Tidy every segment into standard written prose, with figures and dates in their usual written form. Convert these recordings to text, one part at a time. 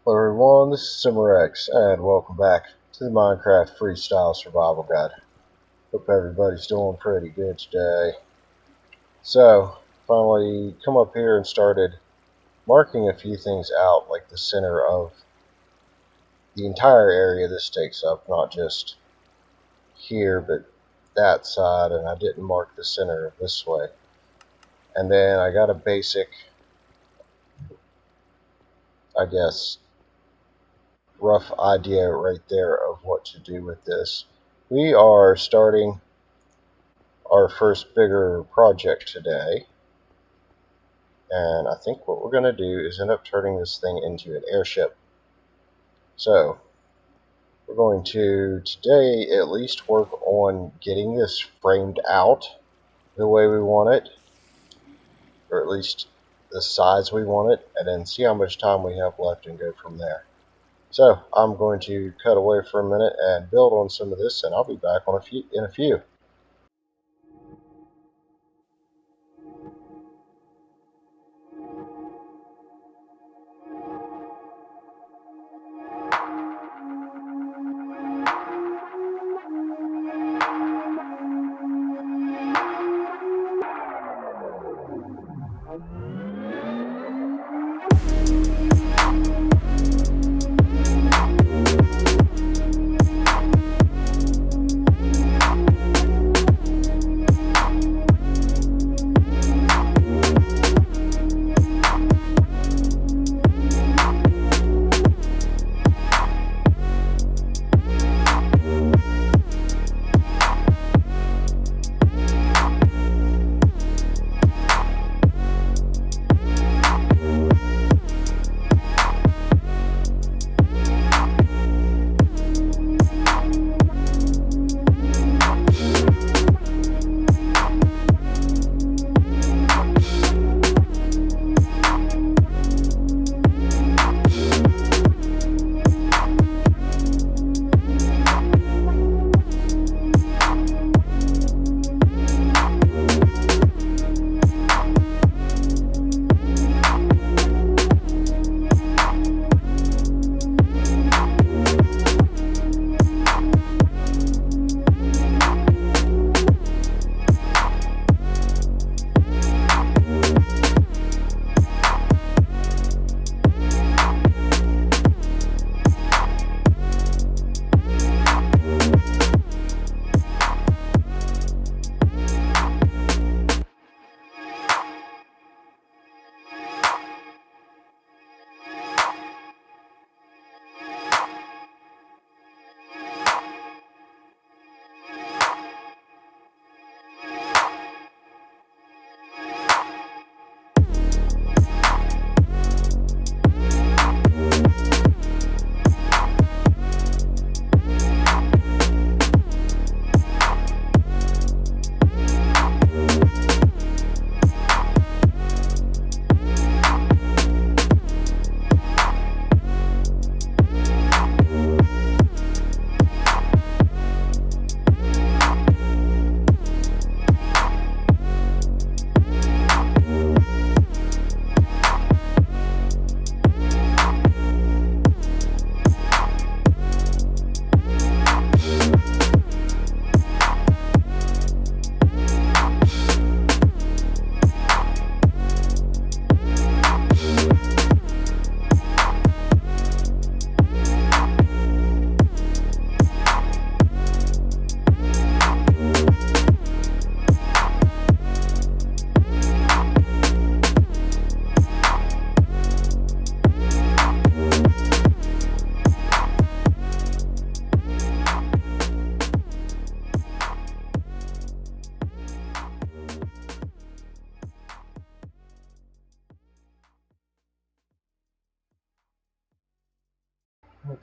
Hello everyone, this is SimmerX, and welcome back to the Minecraft Freestyle Survival Guide. Hope everybody's doing pretty good today. So, finally come up here and started marking a few things out, like the center of the entire area this takes up, not just here, but that side, and I didn't mark the center of this way. And then I got a basic, I guess, rough idea right there of what to do with this. We are starting our first bigger project today, and I think what we're going to do is end up turning this thing into an airship. So we're going to today at least work on getting this framed out the way we want it, or at least the size we want it, and then see how much time we have left and go from there. So I'm going to cut away for a minute and build on some of this, and I'll be back in a few.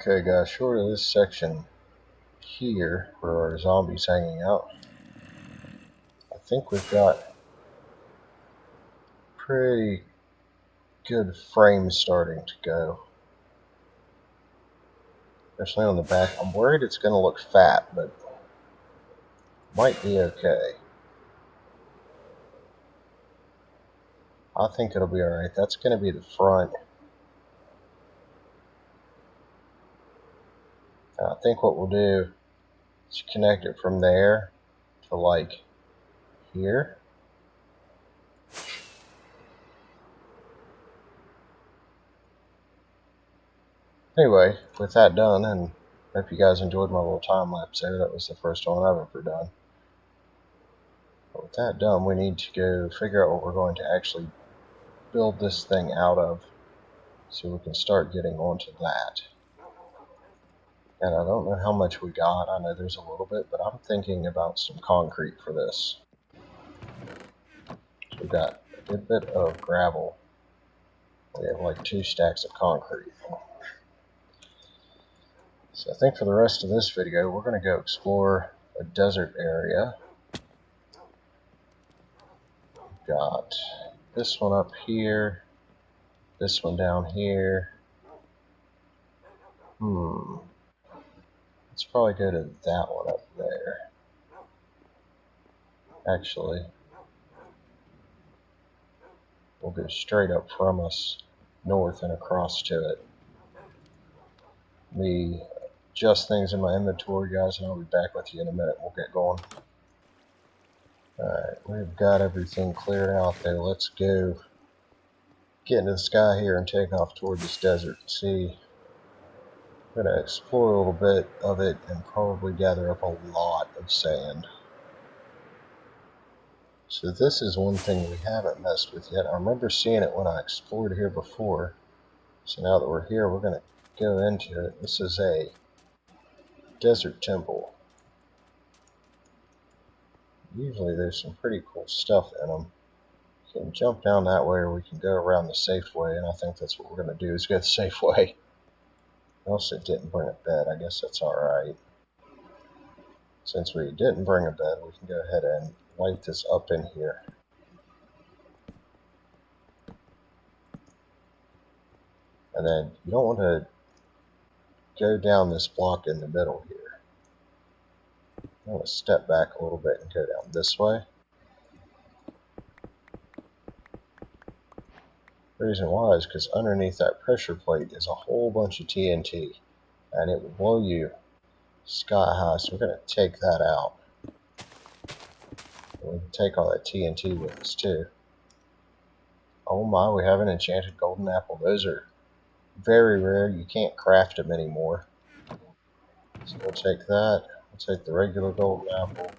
Okay guys, short of this section here where our zombies hanging out, I think we've got pretty good frames starting to go. Especially on the back. I'm worried it's going to look fat, but might be okay. I think it'll be alright. That's going to be the front. I think what we'll do is connect it from there to like here. Anyway, with that done, and hope you guys enjoyed my little time lapse there. That was the first one I've ever done. But with that done, we need to go figure out what we're going to actually build this thing out of, so we can start getting onto that. And I don't know how much we got. I know there's a little bit, but I'm thinking about some concrete for this. So we've got a good bit of gravel. We have like 2 stacks of concrete. So I think for the rest of this video, we're going to go explore a desert area. We've got this one up here, this one down here. Let's probably go to that one up there. Actually, we'll go straight up from us, north and across to it. Me adjust things in my inventory, guys, and I'll be back with you in a minute. We'll get going. Alright, we've got everything cleared out there. Let's go get into the sky here and take off toward this desert and see. I'm going to explore a little bit of it and probably gather up a lot of sand. So this is one thing we haven't messed with yet. I remember seeing it when I explored here before. So now that we're here, we're going to go into it. This is a desert temple. Usually there's some pretty cool stuff in them. You can jump down that way, or we can go around the safe way, and I think that's what we're going to do, is go the safe way. Also didn't bring a bed. I guess that's alright. Since we didn't bring a bed, we can go ahead and light this up in here. And then you don't want to go down this block in the middle here. I want to step back a little bit and go down this way. The reason why is because underneath that pressure plate is a whole bunch of TNT, and it will blow you sky high, so we're going to take that out. And we can take all that TNT with us too. Oh my, we have an enchanted golden apple. Those are very rare. You can't craft them anymore. So we'll take that. We'll take the regular golden apple.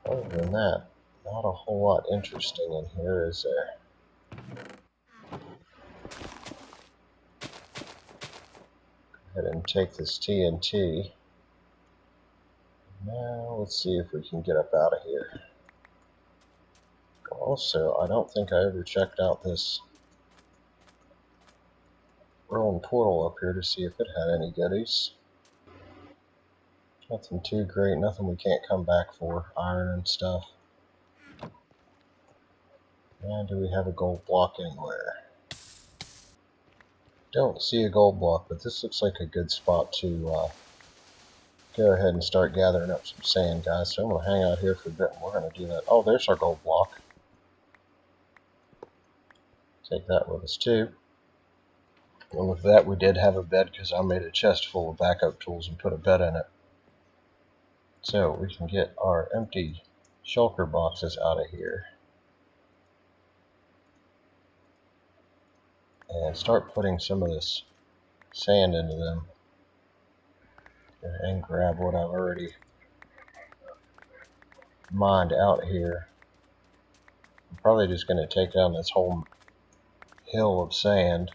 Other than that, not a whole lot interesting in here, is there? Go ahead and take this TNT. Now let's see if we can get up out of here. Also, I don't think I ever checked out this rolling portal up here to see if it had any goodies. Nothing too great, nothing we can't come back for. Iron and stuff. And do we have a gold block anywhere? Don't see a gold block, but this looks like a good spot to go ahead and start gathering up some sand, guys. So I'm going to hang out here for a bit and we're going to do that. Oh, there's our gold block. Take that with us too. And with that, we did have a bed because I made a chest full of backup tools and put a bed in it. So we can get our empty shulker boxes out of here and start putting some of this sand into them. And grab what I've already mined out here. I'm probably just going to take down this whole hill of sand.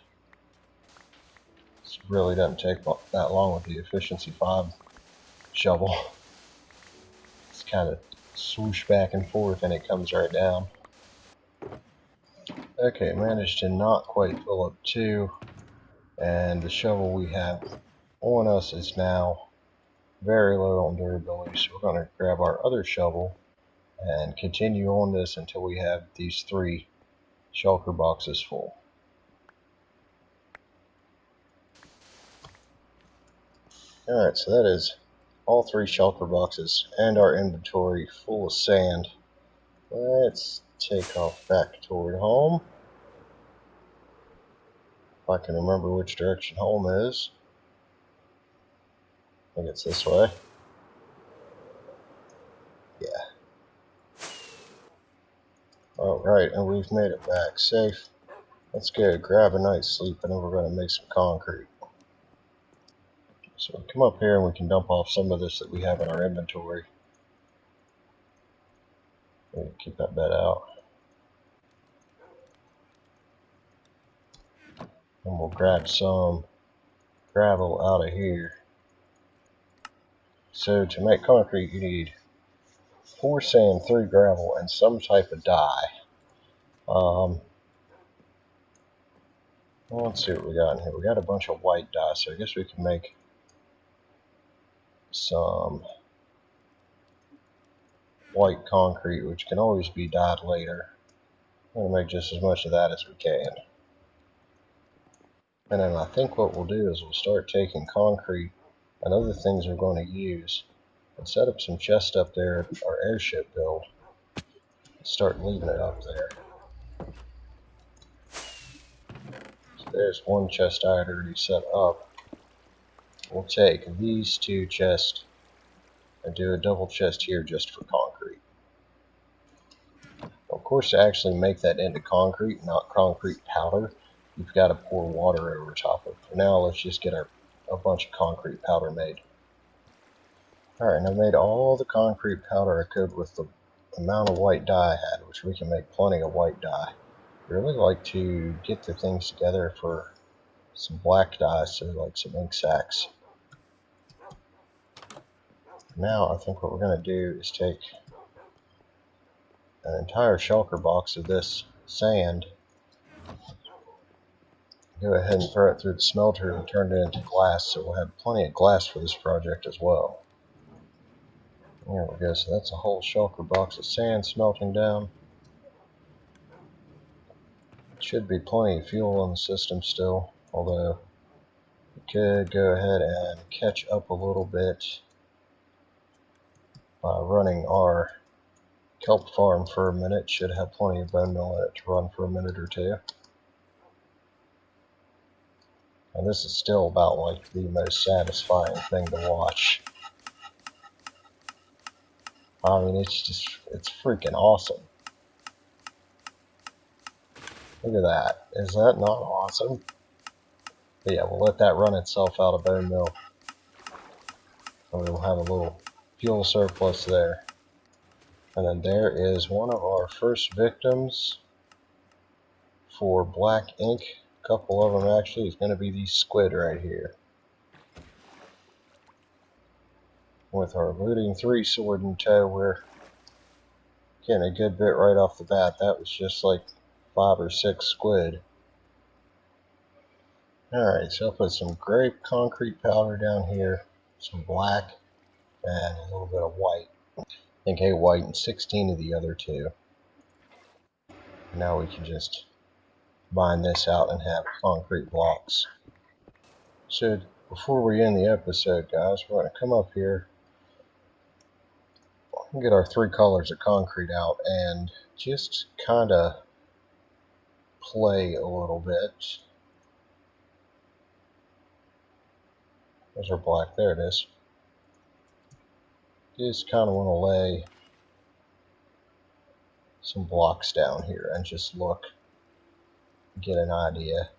This really doesn't take that long with the efficiency 5 shovel. It's kind of swoosh back and forth and it comes right down. Okay, managed to not quite fill up 2, and the shovel we have on us is now very low on durability, so we're going to grab our other shovel and continue on this until we have these 3 shulker boxes full. Alright, so that is all 3 shulker boxes and our inventory full of sand. Let's take off back toward home. If I can remember which direction home is. I think it's this way. Yeah. Alright, and we've made it back safe. Let's go grab a night's sleep, and then we're going to make some concrete. So we come up here and we can dump off some of this that we have in our inventory. Keep that bed out. And we'll grab some gravel out of here. So to make concrete you need 4 sand, 3 gravel, and some type of dye. Well, let's see what we got in here. We got a bunch of white dye, so I guess we can make some white concrete, which can always be dyed later. We're going to make just as much of that as we can. And then I think what we'll do is we'll start taking concrete and other things we're going to use and set up some chests up there at our airship build. Start leaving it up there. So there's one chest I had already set up. We'll take these 2 chests and do a double chest here just for concrete. Of course, to actually make that into concrete, not concrete powder, you've got to pour water over top of it. For now, let's just get a bunch of concrete powder made. Alright, and I made all the concrete powder I could with the amount of white dye I had, which we can make plenty of white dye. I really like to get the things together for some black dye, so like some ink sacs. Now I think what we're going to do is take an entire shulker box of this sand, go ahead and throw it through the smelter and turn it into glass, so we'll have plenty of glass for this project as well. There we go, so that's a whole shulker box of sand smelting down. Should be plenty of fuel in the system still, although we could go ahead and catch up a little bit by running our kelp farm for a minute. Should have plenty of bone meal in it to run for a minute or two. And this is still about like the most satisfying thing to watch. I mean, it's freaking awesome. Look at that. Is that not awesome? But yeah, we'll let that run itself out of bone meal. And we'll have a little fuel surplus there. And then there is one of our first victims for black ink. A couple of them actually is going to be these squid right here. With our looting 3 sword in tow, we're getting a good bit right off the bat. That was just like 5 or 6 squid. Alright, so I'll put some gray concrete powder down here, some black, and a little bit of white. I think 8 white and 16 of the other 2. Now we can just mine this out and have concrete blocks. So before we end the episode, guys, we're going to come up here and get our 3 colors of concrete out and just kind of play a little bit. There's our black, there it is. Just kind of want to lay some blocks down here and just look, get an idea,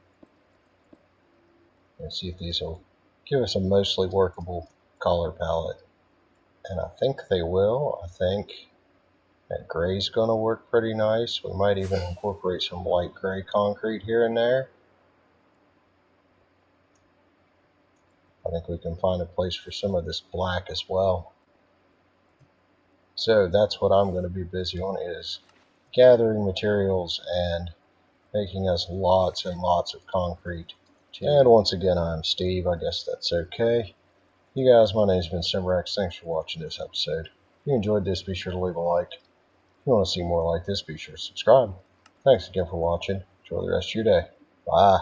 and see if these will give us a mostly workable color palette. And I think they will. I think that gray's going to work pretty nice. We might even incorporate some light gray concrete here and there. I think we can find a place for some of this black as well. So that's what I'm going to be busy on, is gathering materials and making us lots and lots of concrete. And once again, I'm Steve. I guess that's okay. You guys, my name's been Simrex. Thanks for watching this episode. If you enjoyed this, be sure to leave a like. If you want to see more like this, be sure to subscribe. Thanks again for watching. Enjoy the rest of your day. Bye.